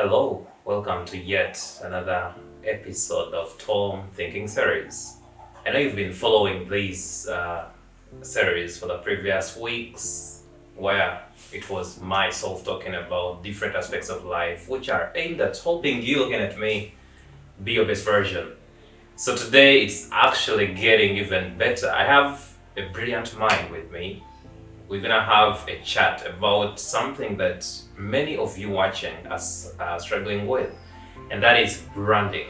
Hello, welcome to yet another episode of Tom Thinking Series. I know you've been following these series for the previous weeks, where it was myself talking about different aspects of life, which are aimed at helping you, looking at me, be your best version. So today it's actually getting even better. I have a brilliant mind with me. We're gonna have a chat about something that many of you watching are struggling with, and that is branding.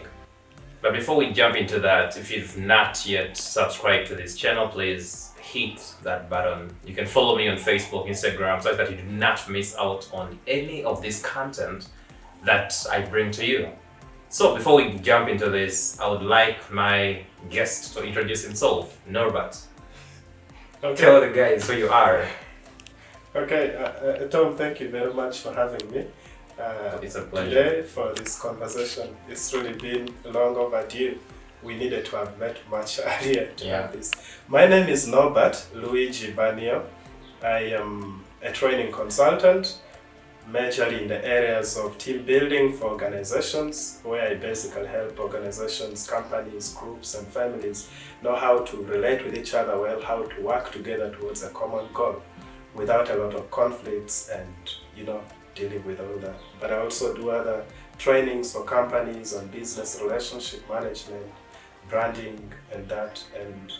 But before we jump into that, if you've not yet subscribed to this channel, please hit that button. You can follow me on Facebook, Instagram, so that you do not miss out on any of this content that I bring to you. So before we jump into this, I would like my guest to introduce himself, Norbert. Okay. Tell the guys who you are. Okay, Tom, thank you very much for having me. It's a pleasure. Today for this conversation. It's really been long overdue. We needed to have met much earlier to have this. My name is Nobert Luigi Banio. I am a training consultant, majorly in the areas of team building for organizations, where I basically help organizations, companies, groups, and families know how to relate with each other well, how to work together towards a common goal without a lot of conflicts and, dealing with all that. But I also do other trainings for companies on business relationship management, branding, and that. And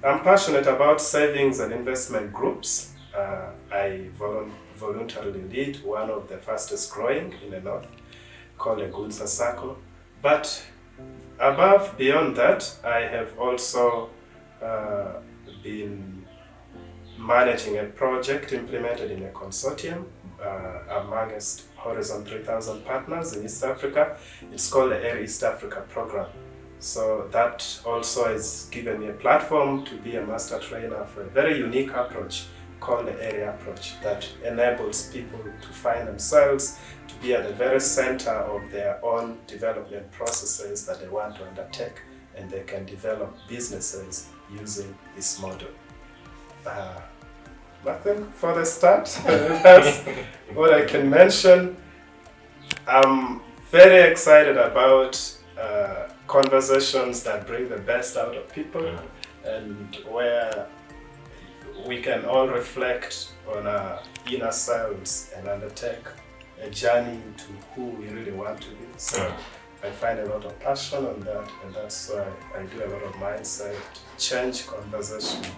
I'm passionate about savings and investment groups. I voluntarily lead one of the fastest growing in the north, called the GUWNSAA SACCO. But beyond that, I have also been managing a project implemented in a consortium amongst Horizon 3000 partners in East Africa. It's called the Air East Africa program. So that also has given me a platform to be a master trainer for a very unique approach called the area approach that enables people to find themselves to be at the very center of their own development processes that they want to undertake, and they can develop businesses using this model. Nothing for the start. That's what I can mention. I'm very excited about conversations that bring the best out of people and where we can all reflect on our inner selves and undertake a journey to who we really want to be. So I find a lot of passion on that, and that's why I do a lot of mindset change conversations.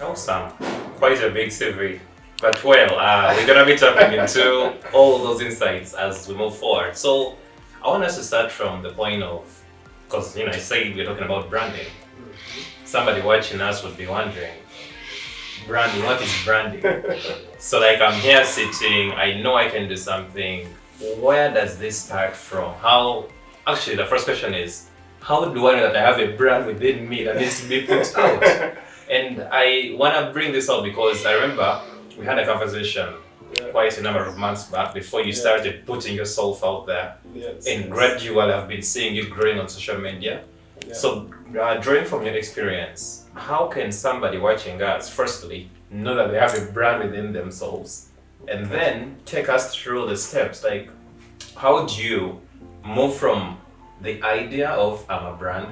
Awesome. Quite a big CV. But we're gonna be tapping into all those insights as we move forward. So I want us to start from the point of, because I say we're talking about branding. Somebody watching us would be wondering, branding, what is branding? So I'm here sitting, I know I can do something. Where does this start from? Actually the first question is, how do I know that I have a brand within me that needs to be put out? And I want to bring this up because I remember we had a conversation quite a number of months back before you started putting yourself out there. And gradually I've been seeing you growing on social media. So drawing from your experience, how can somebody watching us firstly know that they have a brand within themselves, and then take us through the steps, how do you move from the idea of I'm a brand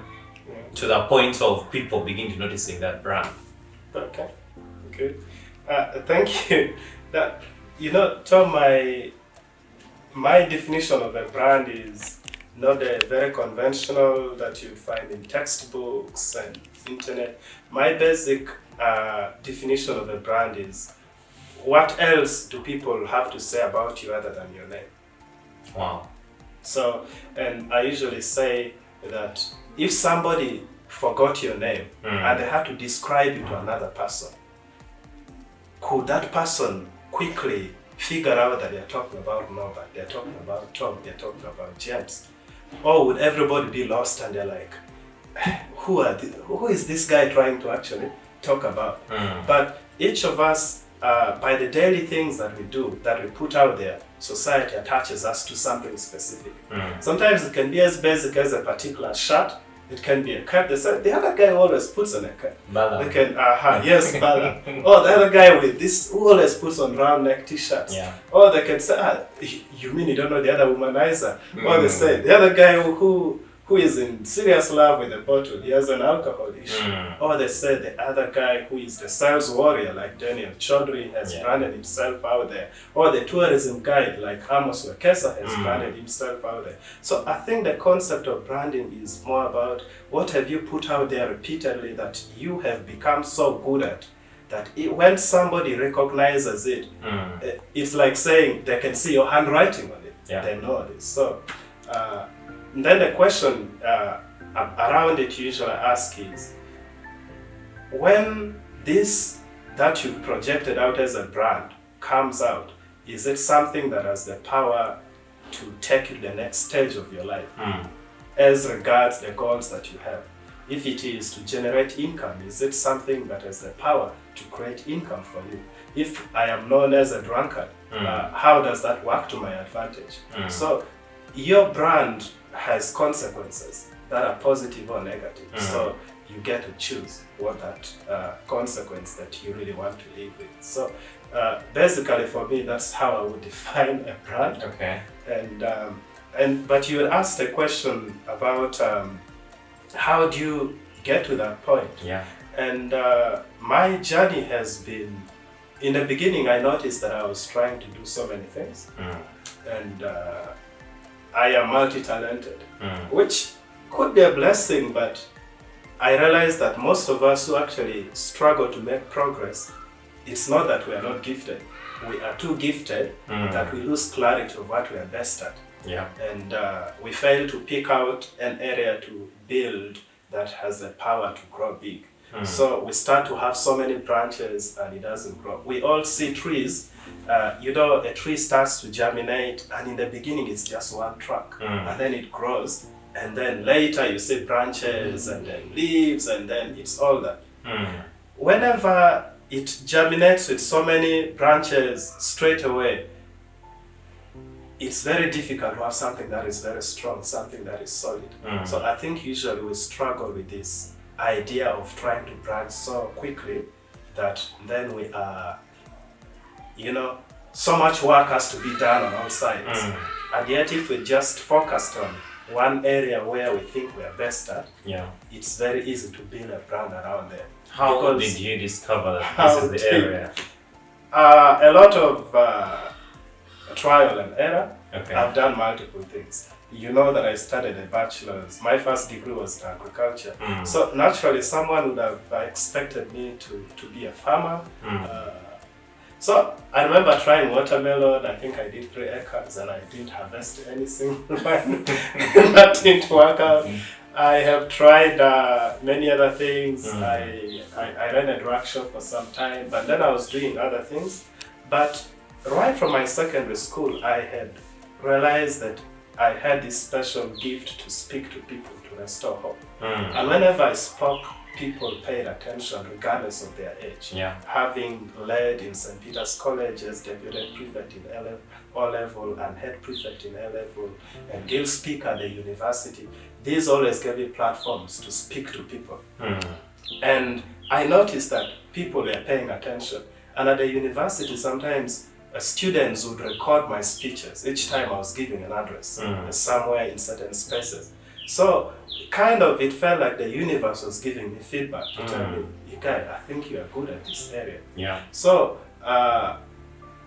to the point of people begin to noticing that brand? Okay, good. Thank you. Tom, my definition of a brand is not a very conventional that you find in textbooks and internet. My basic definition of a brand is, what else do people have to say about you other than your name? Wow. So, and I usually say that if somebody forgot your name and they had to describe you to another person, could that person quickly figure out that they're talking about Norbert, they're talking about Tom, they're talking about James? Or would everybody be lost and they're like, who is this guy trying to actually talk about? But each of us, by the daily things that we do, that we put out there, society attaches us to something specific. Sometimes it can be as basic as a particular shirt It can be a cap. They say the other guy always puts on a cap. Bala. They can, yes, bala. Or the other guy with this who always puts on round neck t-shirts. Yeah. Or they can say, you mean you don't know the other womanizer? Or they say the other guy who is in serious love with the bottle, he has an alcohol issue. Or they say the other guy who is the sales warrior, like Daniel Chaudhry has branded himself out there. Or the tourism guide, like Amos Wekesa has branded himself out there. So I think the concept of branding is more about what have you put out there repeatedly that you have become so good at, that when somebody recognizes it, it's like saying they can see your handwriting on it. They know this. So then the question around it usually I ask is, when this that you've projected out as a brand comes out, is it something that has the power to take you to the next stage of your life as regards the goals that you have? If it is to generate income, is it something that has the power to create income for you? If I am known as a drunkard, how does that work to my advantage? So your brand has consequences that are positive or negative. So you get to choose what that consequence that you really want to live with. So basically for me, that's how I would define a brand. Okay. But you had asked a question about how do you get to that point? Yeah. And my journey has been, in the beginning I noticed that I was trying to do so many things. And I am multi-talented, which could be a blessing, but I realized that most of us who actually struggle to make progress, it's not that we are not gifted. We are too gifted that we lose clarity of what we are best at. Yeah. And we fail to pick out an area to build that has the power to grow big. So we start to have so many branches and it doesn't grow. We all see trees. A tree starts to germinate, and in the beginning it's just one trunk, and then it grows, and then later you see branches and then leaves, and then it's all that. Whenever it germinates with so many branches straight away, it's very difficult to have something that is very strong, something that is solid. So I think usually we struggle with this idea of trying to branch so quickly that then we are, so much work has to be done on all sides. And yet if we just focused on one area where we think we are best at, it's very easy to build a brand around there. How did you discover that this is the area? A lot of trial and error. Okay. I've done multiple things. You know that I studied a bachelor's. My first degree was in agriculture. So naturally someone would have expected me to be a farmer. So I remember trying watermelon. I think I did 3 acres and I didn't harvest anything. That didn't work out. I have tried many other things. I ran a drug shop for some time, but then I was doing other things. But right from my secondary school, I had realized that I had this special gift to speak to people, to restore hope. And whenever I spoke, people paid attention regardless of their age. Having led in St. Peter's College as deputy prefect in O-level and head prefect in A-level and guild speaker at the university, these always gave me platforms to speak to people. And I noticed that people were paying attention. And at the university, sometimes students would record my speeches each time I was giving an address somewhere in certain spaces. So kind of it felt like the universe was giving me feedback to tell me, Ikai, I think you are good at this area. So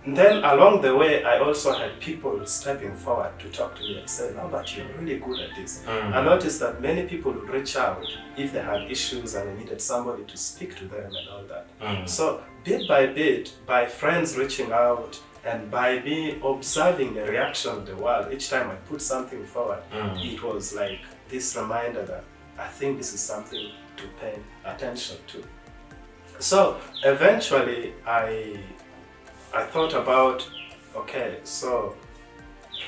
then along the way, I also had people stepping forward to talk to me and say, no, but you're really good at this. I noticed that many people would reach out if they had issues and they needed somebody to speak to them and all that. So bit by bit, by friends reaching out and by me observing the reaction of the world, each time I put something forward, it was like this reminder that I think this is something to pay attention to. So eventually I thought about, okay, so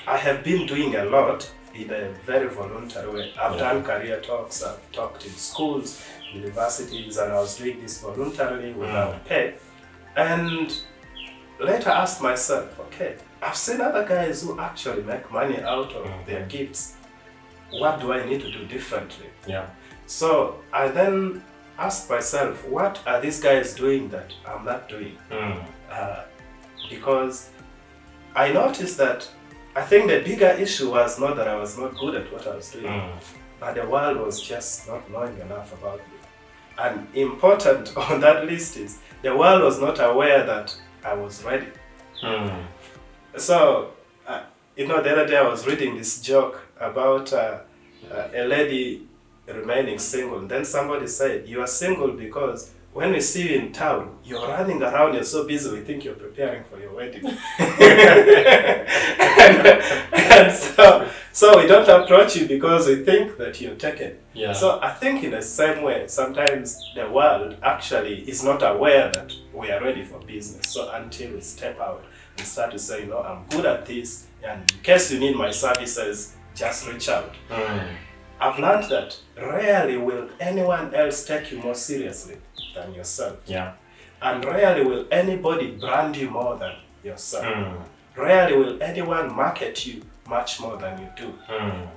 I have been doing a lot in a very voluntary way. I've done career talks, I've talked in schools, universities, and I was doing this voluntarily without pay. And later asked myself, okay, I've seen other guys who actually make money out of their gifts. What do I need to do differently? So I then asked myself, what are these guys doing that I'm not doing? Because I noticed that I think the bigger issue was not that I was not good at what I was doing, but the world was just not knowing enough about me. And important on that list is the world was not aware that I was ready. So, the other day I was reading this joke about a lady remaining single. And then somebody said, you are single because when we see you in town, you're running around, you're so busy, we think you're preparing for your wedding. and so we don't approach you because we think that you're taken. Yeah. So I think in the same way, sometimes the world actually is not aware that we are ready for business. So until we step out and start to say, I'm good at this, and in case you need my services, just reach out. I've learned that rarely will anyone else take you more seriously than yourself. Yeah. And rarely will anybody brand you more than yourself. Rarely will anyone market you much more than you do.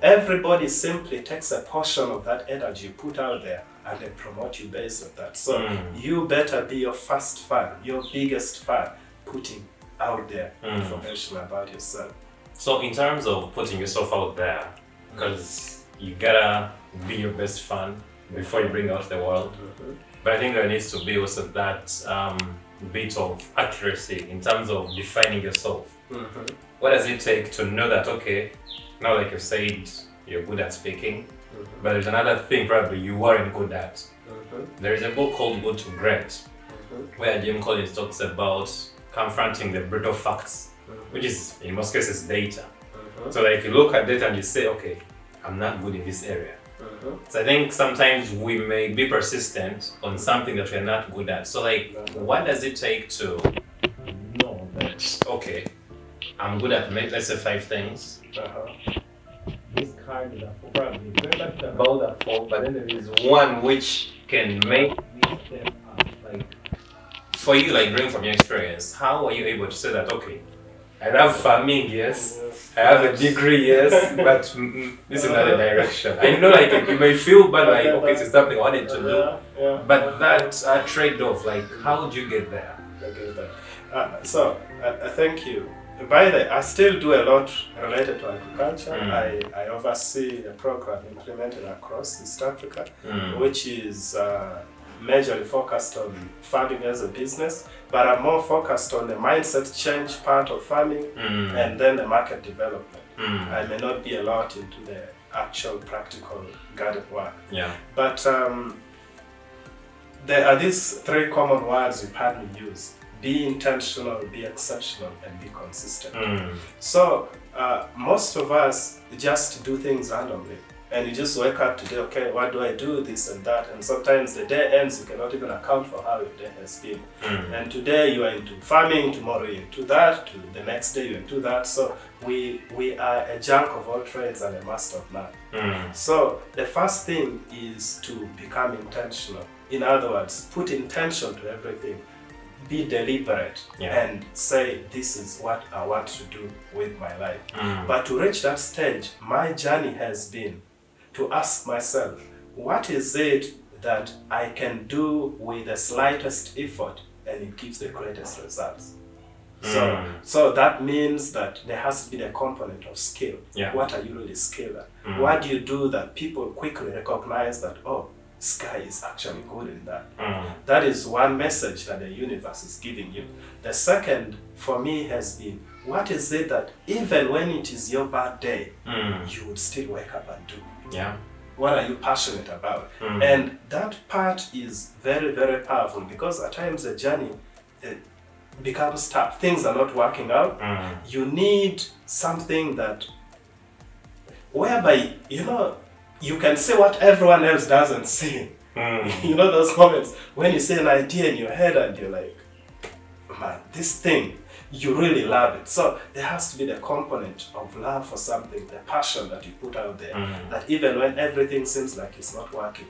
Everybody simply takes a portion of that energy you put out there and they promote you based on that. So you better be your first fan, your biggest fan, putting out there information about yourself. So in terms of putting yourself out there, because you gotta be your best fan before you bring out the world. But I think there needs to be also that bit of accuracy in terms of defining yourself. What does it take to know that, okay, now like you said, you're good at speaking, but there's another thing probably you weren't good at. There is a book called Good to Great, where Jim Collins talks about confronting the brutal facts, which is in most cases data. So like you look at data and you say, okay, I'm not good in this area. So I think sometimes we may be persistent on something that we're not good at. So like, what does it take to know that, okay, I'm good at, let's say 5 things. This card is probably about that 4, but then there is one which can make me step up. Like, for you, like drawing from your experience, how are you able to say that, okay, I have farming, yes. I have a degree, yes, but this is not a direction. I know, like you may feel bad, like okay, this is something I wanted to do, but that trade-off, like how do you get there? Thank you. By the way, I still do a lot related to agriculture. I oversee a program implemented across East Africa, which is majorly focused on farming as a business, but I'm more focused on the mindset change part of farming and then the market development. I may not be a lot into the actual practical garden work. But there are these 3 common words you've heard me use: be intentional, be exceptional, and be consistent. So most of us just do things randomly. And you just wake up today, okay, what do I do, this and that, and sometimes the day ends, you cannot even account for how your day has been. And today you are into farming, tomorrow you're into that, to the next day you're into that. So we are a jack of all trades and a master of none. So the first thing is to become intentional. In other words, put intention to everything. Be deliberate and say, this is what I want to do with my life. But to reach that stage, my journey has been to ask myself, what is it that I can do with the slightest effort and it gives the greatest results? So that means that there has to be the component of skill. What are you really skilled at? What do you do that people quickly recognize that, oh, this guy is actually good in that? That is one message that the universe is giving you. The second for me has been, what is it that even when it is your bad day, you would still wake up and do? What are you passionate about? And that part is very, very powerful, because at times the journey becomes tough. Things are not working out. You need something that, whereby, you can see what everyone else doesn't see. You know those moments when you see an idea in your head and you're like, man, this thing, you really love it. So there has to be the component of love for something, the passion that you put out there, that even when everything seems like it's not working,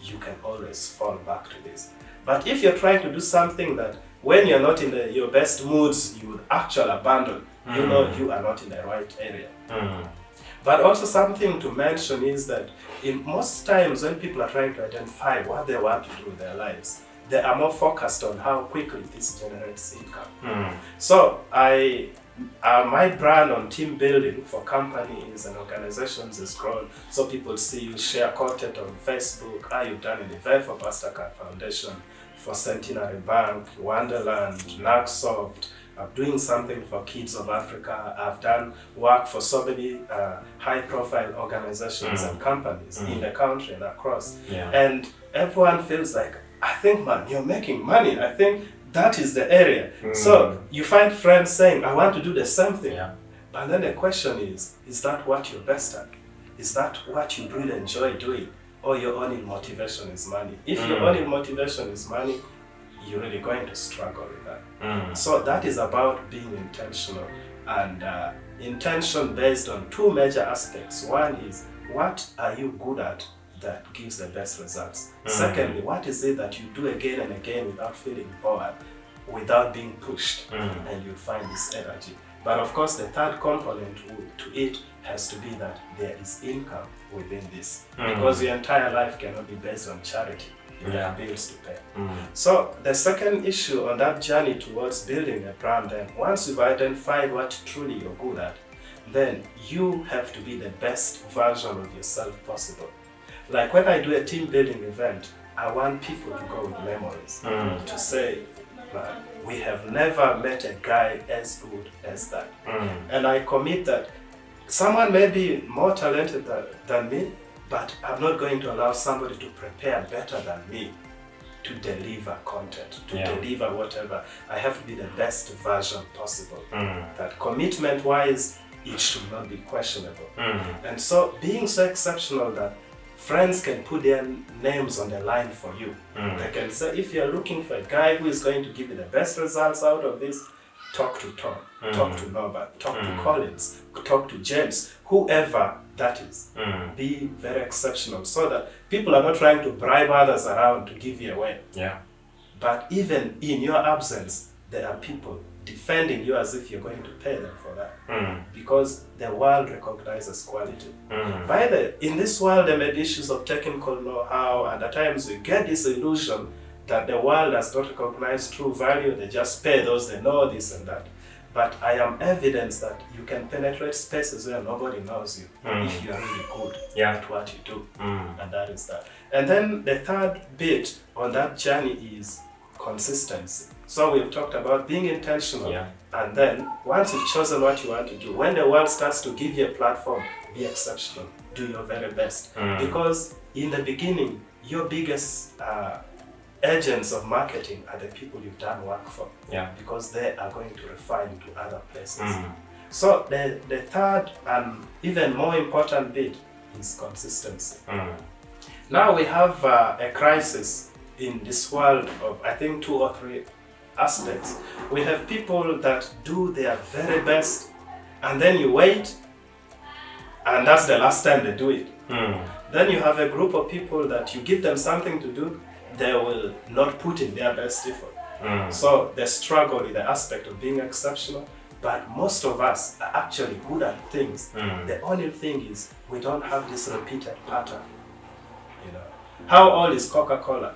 you can always fall back to this. But if you're trying to do something that when you're not in your best moods, you would actually abandon, you know you are not in the right area. But also something to mention is that in most times when people are trying to identify what they want to do with their lives, they are more focused on how quickly this generates income. So my brand on team building for companies and organizations has grown. So people see you share content on Facebook. You've done an event for Mastercard Foundation, for Centenary Bank, Wonderland, Nagsoft. I'm doing something for Kids of Africa. I've done work for so many high-profile organizations and companies in the country and across. And everyone feels like, I think, man, you're making money. I think that is the area. So you find friends saying, I want to do the same thing. But then the question is that what you're best at? Is that what you really enjoy doing? Or your only motivation is money? If your only motivation is money, you're really going to struggle with that. So that is about being intentional, and intention based on two major aspects. One is, what are you good at that gives the best results? Secondly, what is it that you do again and again without feeling bored, without being pushed, and you find this energy? But of course, the third component to it has to be that there is income within this, because your entire life cannot be based on charity. You have bills to pay. So the second issue on that journey towards building a brand, then once you've identified what truly you're good at, then you have to be the best version of yourself possible. Like when I do a team building event, I want people to go with memories, to say, man, we have never met a guy as good as that. And I commit that someone may be more talented than me, but I'm not going to allow somebody to prepare better than me to deliver content, to deliver whatever. I have to be the best version possible. That commitment-wise, it should not be questionable. And so being so exceptional that friends can put their names on the line for you. They can say, if you're looking for a guy who is going to give you the best results out of this, talk to Tom, talk to Norbert, talk to Collins, talk to James, whoever that is. Be very exceptional so that people are not trying to bribe others around to give you away. But even in your absence, there are people defending you as if you're going to pay them for that. Because the world recognizes quality. In this world, there may be issues of technical know-how, and at times we get this illusion that the world does not recognize true value. They just pay those they know, this and that. But I am evidence that you can penetrate spaces where nobody knows you if you are really good at what you do. And that is that. And then the third bit on that journey is consistency. So we've talked about being intentional, and then once you've chosen what you want to do, when the world starts to give you a platform, be exceptional, do your very best. Because in the beginning, your biggest agents of marketing are the people you've done work for, because they are going to refer you to other places. So the third and even more important bit is consistency. Now we have a crisis in this world of, I think, 2 or 3 aspects. We have people that do their very best, and then you wait, and that's the last time they do it. Then you have a group of people that you give them something to do, they will not put in their best effort. So the struggle is the aspect of being exceptional, but most of us are actually good at things. The only thing is we don't have this repeated pattern. You know, how old is Coca-Cola?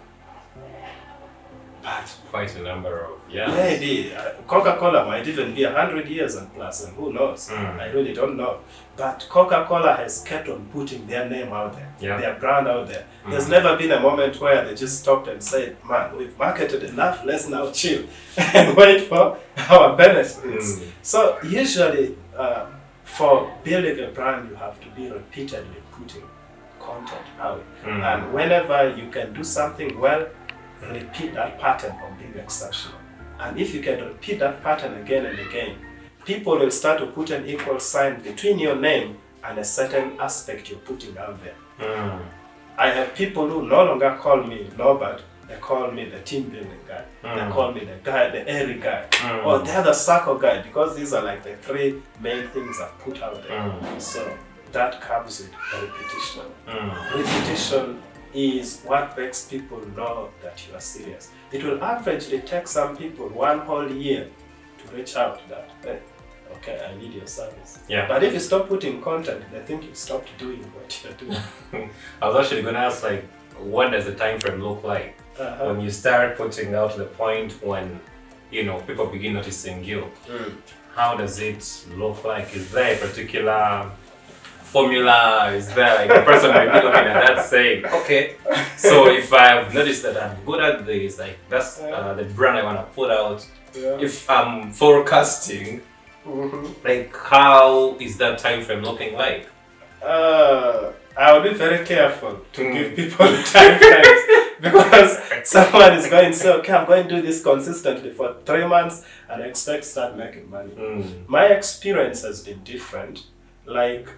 But quite a number of maybe Coca-Cola might even be 100 years and plus, and who knows? I really don't know. But Coca-Cola has kept on putting their name out there, their brand out there. There's never been a moment where they just stopped and said, man, we've marketed enough, let's now chill and wait for our benefits. So usually for building a brand, you have to be repeatedly putting content out. And whenever you can do something well, repeat that pattern of being exceptional. And if you can repeat that pattern again and again, people will start to put an equal sign between your name and a certain aspect you're putting out there. I have people who no longer call me Norbert, they call me the team building guy. They call me the guy, the airy guy, or the other SACCO guy, because these are like the 3 main things I've put out there. So that comes with repetition. Repetition is what makes people know that you are serious. It will averagely take some people 1 whole year to reach out that, hey, okay, I need your service. Yeah. But if you stop putting content, they think you stopped doing what you're doing. I was actually going to ask, like, what does the time frame look like when you start putting out to the point when, you know, people begin noticing you? How does it look like? Is there a particular formula? Is there like a person might be looking at that saying, okay, so if I've noticed that I'm good at this, like that's the brand I want to put out. If I'm forecasting, like how is that time frame looking like? I will be very careful to give people time frames because someone is going to say, okay, I'm going to do this consistently for 3 months and I expect to start making money. My experience has been different. Like,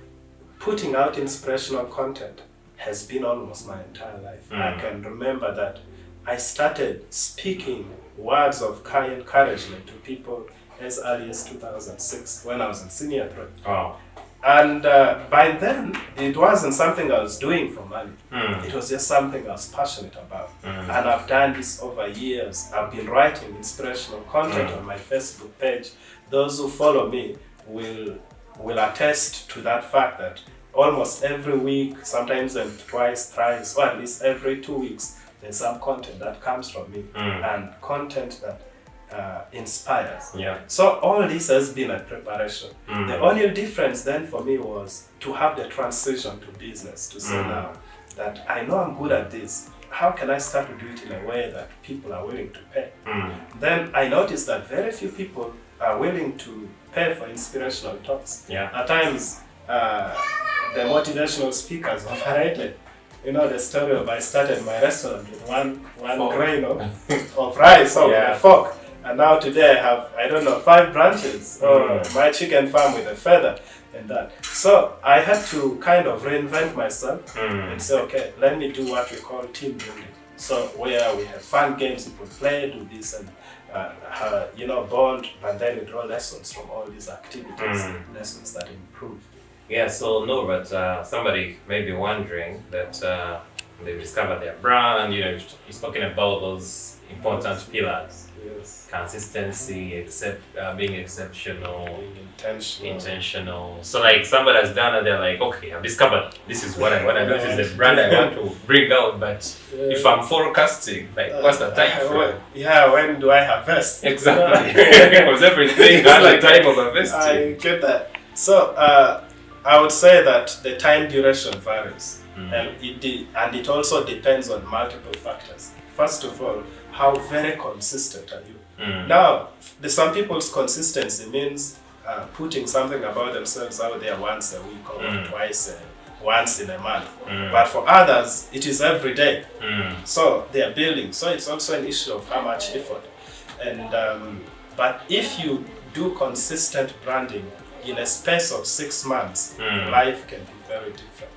putting out inspirational content has been almost my entire life. I can remember that I started speaking words of encouragement to people as early as 2006 when I was in senior threat. Oh. And by then, it wasn't something I was doing for money. It was just something I was passionate about. And I've done this over years. I've been writing inspirational content on my Facebook page. Those who follow me will attest to that fact that almost every week, sometimes twice, thrice, or at least every 2 weeks, there's some content that comes from me and content that inspires. So all this has been a preparation. The only difference then for me was to have the transition to business, to say now that I know I'm good at this. How can I start to do it in a way that people are willing to pay? Then I noticed that very few people are willing to pay for inspirational talks. At times, the motivational speakers overrated. You know the story of I started my restaurant with one grain of rice or a fork. And now today I have, I don't know, 5 branches, or my chicken farm with a feather and that. So I had to kind of reinvent myself and say, okay, let me do what we call team building. So where we have fun games people play, do this and, bond, and then we draw lessons from all these activities, lessons that improve. Yeah, so no, but somebody may be wondering that they've discovered their brand, you know, you're talking about those important pillars. Consistency, being exceptional, being intentional. So like somebody has done it, they're like, okay, I've discovered this is what I want to do, this is the brand I want to bring out, but if I'm forecasting, like what's the time frame? When do I harvest? Exactly. Because everything has the time of harvesting. I get that. So I would say that the time duration varies, and it also depends on multiple factors. First of all, how very consistent are you? Now, some people's consistency means putting something about themselves out there once a week or twice, once in a month. But for others, it is every day. So they are building. So it's also an issue of how much effort. And but if you do consistent branding in a space of 6 months, life can be very different.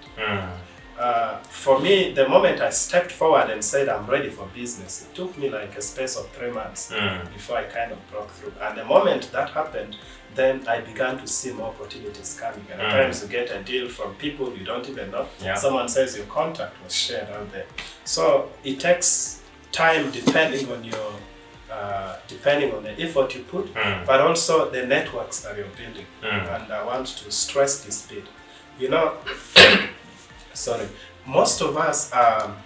For me, the moment I stepped forward and said I'm ready for business, it took me like a space of 3 months before I kind of broke through. And the moment that happened, then I began to see more opportunities coming. And at times you get a deal from people you don't even know. Someone says your contact was shared out there. So it takes time depending on the effort you put, but also the networks that you're building. And I want to stress this bit. You know, most of us are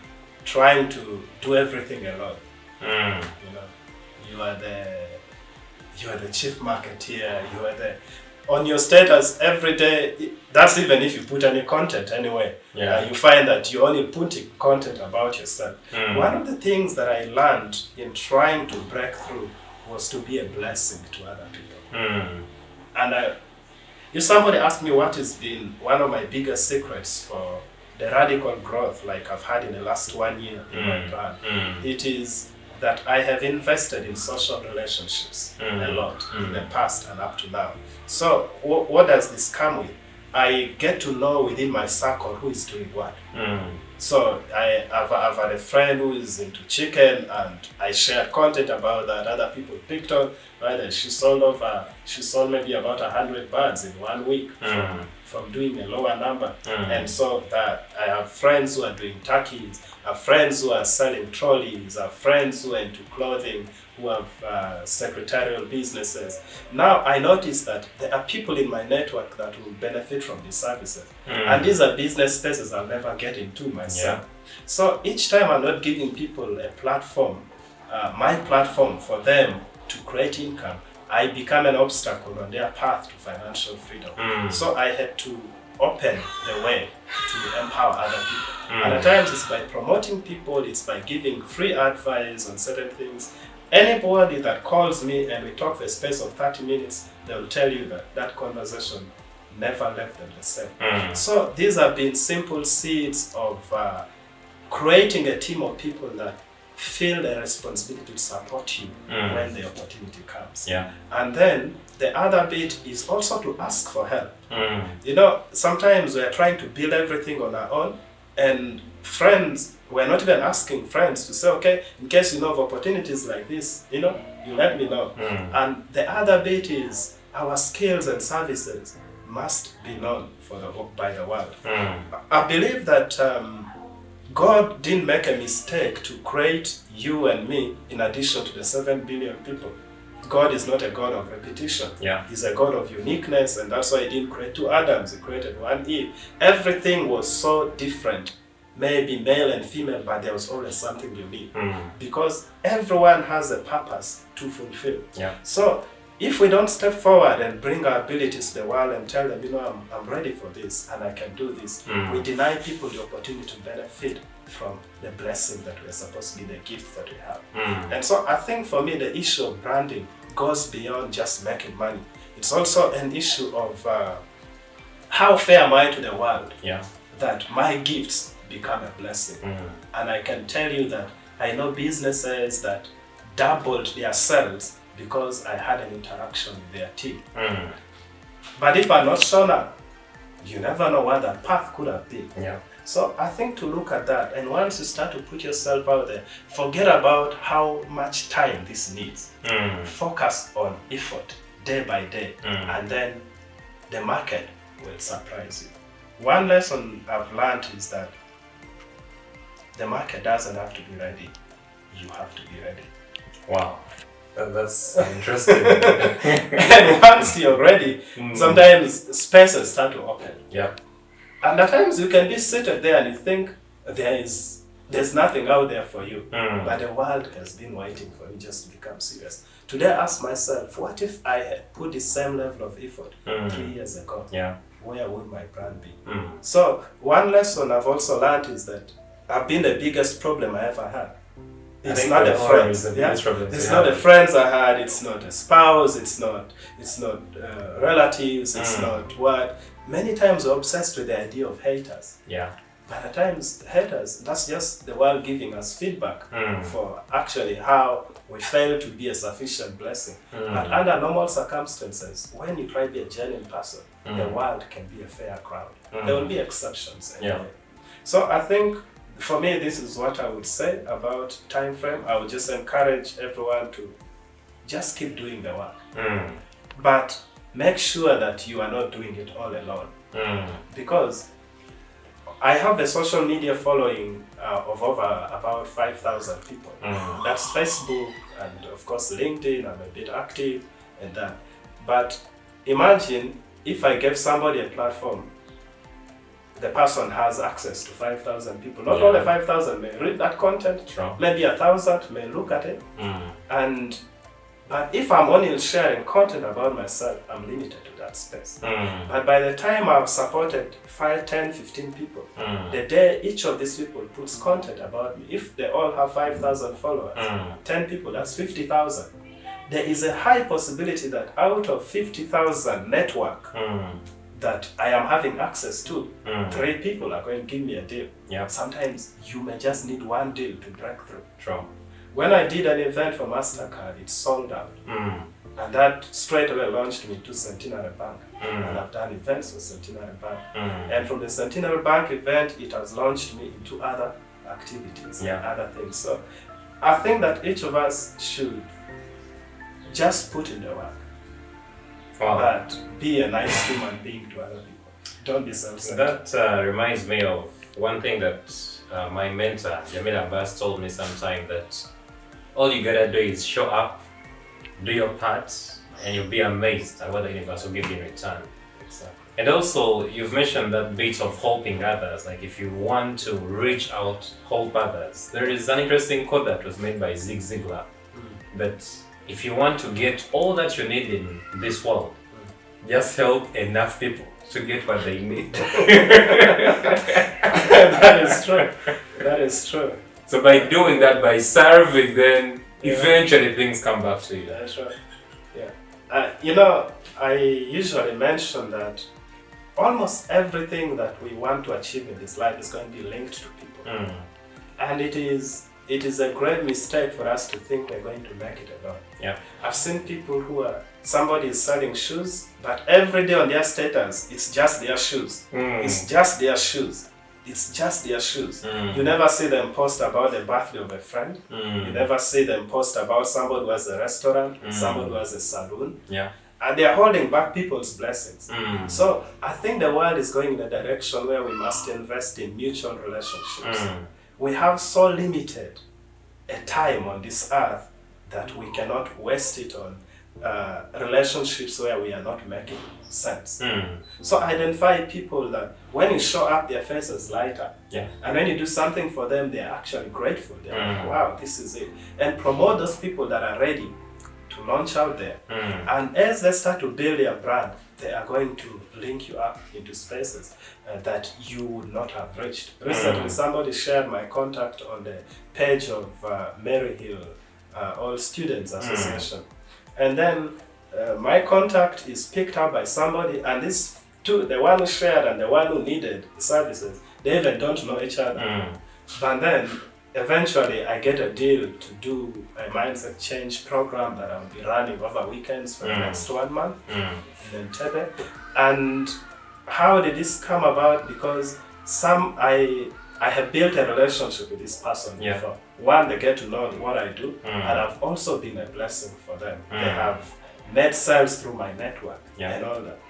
trying to do everything alone. You know, you are the chief marketeer, you are on your status every day. That's even if you put any content anyway. You find that you're only putting content about yourself. One of the things that I learned in trying to break through was to be a blessing to other people. And if somebody asked me what has been one of my biggest secrets for the radical growth like I've had in the last 1 year in my brand, it is that I have invested in social relationships a lot in the past and up to now. So what does this come with? I get to know within my circle who is doing what. So I've had a friend who is into chicken, and I shared content about that. Other people picked on, right? And she sold maybe about 100 birds in 1 week from doing a lower number. And so that I have friends who are doing turkeys, I have friends who are selling trolleys, I have friends who are into clothing, who have secretarial businesses. Now I notice that there are people in my network that will benefit from these services. And these are business spaces I'll never get into myself. Yeah. So each time I'm not giving people a platform, my platform for them to create income, I become an obstacle on their path to financial freedom. So I had to open the way to empower other people. And at times it's by promoting people, it's by giving free advice on certain things. Anybody that calls me and we talk for a space of 30 minutes, they'll tell you that that conversation never left them the same. So these have been simple seeds of creating a team of people that feel a responsibility to support you when the opportunity comes. Yeah. And then the other bit is also to ask for help. You know, sometimes we're trying to build everything on our own, and friends, we're not even asking friends to say, okay, in case you know of opportunities like this, you know, you let me know. And the other bit is our skills and services must be known by the world. I believe that God didn't make a mistake to create you and me in addition to the 7 billion people. God is not a God of repetition. Yeah. He's a God of uniqueness, and that's why he didn't create 2 Adams, he created 1 Eve. Everything was so different, maybe male and female, but there was always something unique. Because everyone has a purpose to fulfill. Yeah. So if we don't step forward and bring our abilities to the world and tell them, you know, I'm ready for this and I can do this, we deny people the opportunity to benefit from the blessing that we're supposed to be, the gift that we have. And so I think for me, the issue of branding goes beyond just making money. It's also an issue of how fair am I to the world, that my gifts become a blessing. And I can tell you that I know businesses that doubled their sales because I had an interaction with their team. But if I'm not shown up, you never know what that path could have been. Yeah. So I think to look at that, and once you start to put yourself out there, forget about how much time this needs. Focus on effort day by day, and then the market will surprise you. One lesson I've learned is that the market doesn't have to be ready. You have to be ready. Wow. That's interesting. And once you're ready, sometimes spaces start to open. Yeah. And at times you can be seated there and you think there's nothing out there for you. But the world has been waiting for you just to become serious. Today I ask myself, what if I had put the same level of effort 3 years ago? Yeah. Where would my brand be? So one lesson I've also learned is that I've been the biggest problem I ever had. It's not the friends. It's not the friends I had. It's not a spouse. It's not relatives. It's not what. Many times we're obsessed with the idea of haters. Yeah. But at times haters, that's just the world giving us feedback for actually how we fail to be a sufficient blessing. But under normal circumstances, when you try to be a genuine person, the world can be a fair crowd. There will be exceptions anyway. Yeah. So I think, for me, this is what I would say about time frame. I would just encourage everyone to just keep doing the work. But make sure that you are not doing it all alone. Because I have a social media following of over about 5,000 people. That's Facebook and of course LinkedIn. I'm a bit active in that. But imagine if I gave somebody a platform, the person has access to 5,000 people. Not only 5,000 may read that content, maybe 1,000 may look at it. But if I'm only sharing content about myself, I'm limited to that space. But by the time I've supported 5, 10, 15 people, the day each of these people puts content about me, if they all have 5,000 followers, 10 people, that's 50,000. There is a high possibility that out of 50,000 network, that I am having access to, 3 people are going to give me a deal. Yep. Sometimes you may just need 1 deal to break through. True. When I did an event for MasterCard, it sold out. And that straight away launched me to Centenary Bank. And I've done events with Centenary Bank. And from the Centenary Bank event, it has launched me into other activities and other things. So I think that each of us should just put in the work. But be a nice human being to other people. Don't be self-centered. That reminds me of one thing that my mentor, Jamila Abbas, told me sometime, that all you gotta do is show up, do your part, and you'll be amazed at what the universe will give you in return. Exactly. And also, you've mentioned that bit of helping others. Like if you want to reach out, help others. There is an interesting quote that was made by Zig Ziglar, that if you want to get all that you need in this world, just help enough people to get what they need. That is true. That is true. So by doing that, by serving, then eventually things come back to you. That's right. Yeah. I usually mention that almost everything that we want to achieve in this life is going to be linked to people. And it is a great mistake for us to think we're going to make it alone. Yeah. I've seen people somebody is selling shoes, but every day on their status, it's just their shoes. It's just their shoes. It's just their shoes. You never see them post about the birthday of a friend. You never see them post about somebody who has a restaurant, somebody who has a saloon. Yeah. And they are holding back people's blessings. So I think the world is going in a direction where we must invest in mutual relationships. We have so limited a time on this earth that we cannot waste it on relationships where we are not making sense. So identify people that when you show up, their faces light up. And when you do something for them, they are actually grateful. They're like, wow, this is it. And promote those people that are ready to launch out there. And as they start to build their brand, they are going to link you up into spaces that you would not have reached. Recently, somebody shared my contact on the page of Mary Hill All Students Association. And then my contact is picked up by somebody, and this two, the one who shared and the one who needed the services, they even don't know each other. But then eventually I get a deal to do a mindset change program that I'll be running over weekends for the next 1 month in Entebbe. And how did this come about? Because I have built a relationship with this person before. One, they get to know what I do, and I've also been a blessing for them. They have made sales through my network and all that.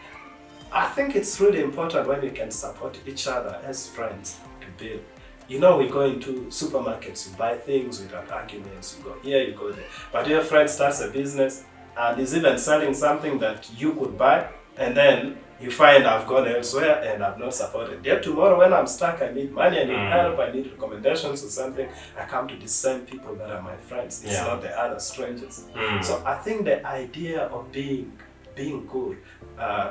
I think it's really important when we can support each other as friends to build. We go into supermarkets, you buy things without arguments, you go here, you go there. But your friend starts a business and is even selling something that you could buy, and then you find I've gone elsewhere and I've not supported. Yet tomorrow when I'm stuck, I need money, I need help, I need recommendations or something, I come to the same people that are my friends. It's not the other strangers. So I think the idea of being good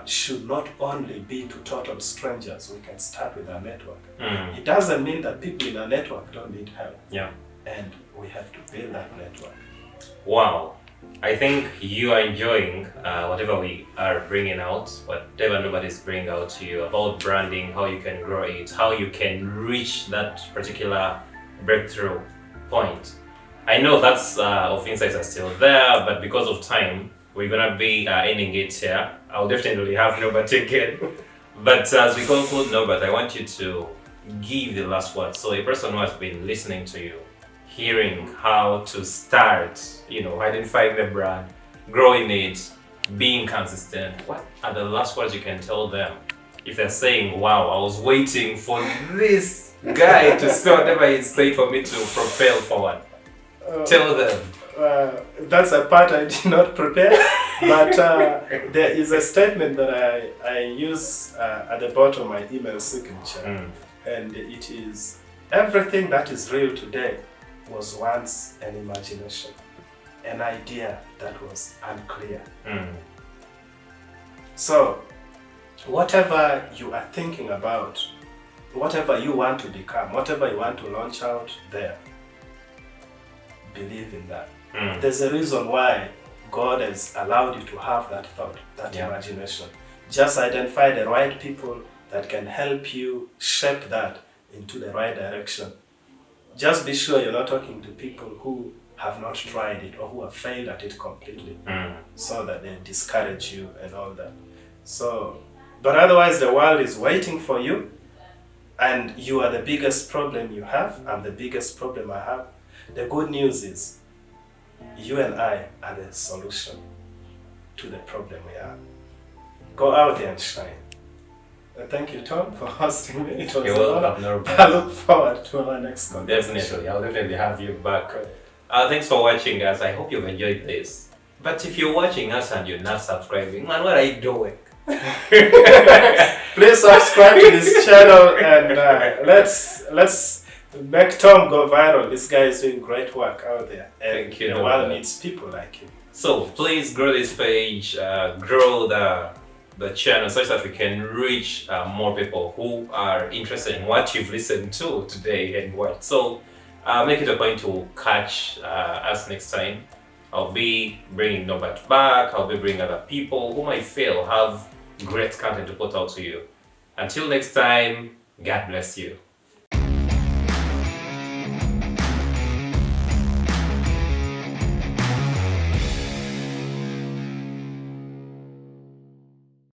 should not only be to total strangers. We can start with our network. It doesn't mean that people in our network don't need help. And we have to build that network. Wow. I think you are enjoying whatever we are bringing out, whatever Nobert is bringing out to you about branding, how you can grow it, how you can reach that particular breakthrough point. I know that's of insights are still there, but because of time, we're gonna be ending it here. I'll definitely have Nobert again. But as we conclude, Nobert, I want you to give the last word. So a person who has been listening to you, hearing how to start, identifying the brand, growing it, being consistent, what are the last words you can tell them? If they're saying, wow, I was waiting for this guy to say whatever he said for me to propel forward. Tell them. That's a part I did not prepare, but there is a statement that I use at the bottom of my email signature, and it is, everything that is real today was once an imagination, an idea that was unclear. So whatever you are thinking about, whatever you want to become, whatever you want to launch out there, believe in that. There's a reason why God has allowed you to have that thought, that imagination. Just identify the right people that can help you shape that into the right direction. Just be sure you're not talking to people who have not tried it or who have failed at it completely, Mm. so that they discourage you and all that. So, but otherwise the world is waiting for you, and you are the biggest problem you have. I'm the biggest problem I have. The good news is you and I are the solution to the problem we have. Go out there and shine. Thank you, Tom, for hosting me. It was You're an honor. welcome, Norbert. I look forward to our next conversation. Definitely, I'll definitely have you back. Okay. Thanks for watching us. I hope you've enjoyed this. But if you're watching us and you're not subscribing, man, what are you doing? Please subscribe to this channel, and let's make Tom go viral. This guy is doing great work out there, and Thank you, the world Norbert. needs people like him. So please grow this page, grow the channel such that we can reach more people who are interested in what you've listened to today and what. So make it a point to catch us next time. I'll be bringing Norbert back. I'll be bringing other people who might feel have great content to put out to you. Until next time, God bless you.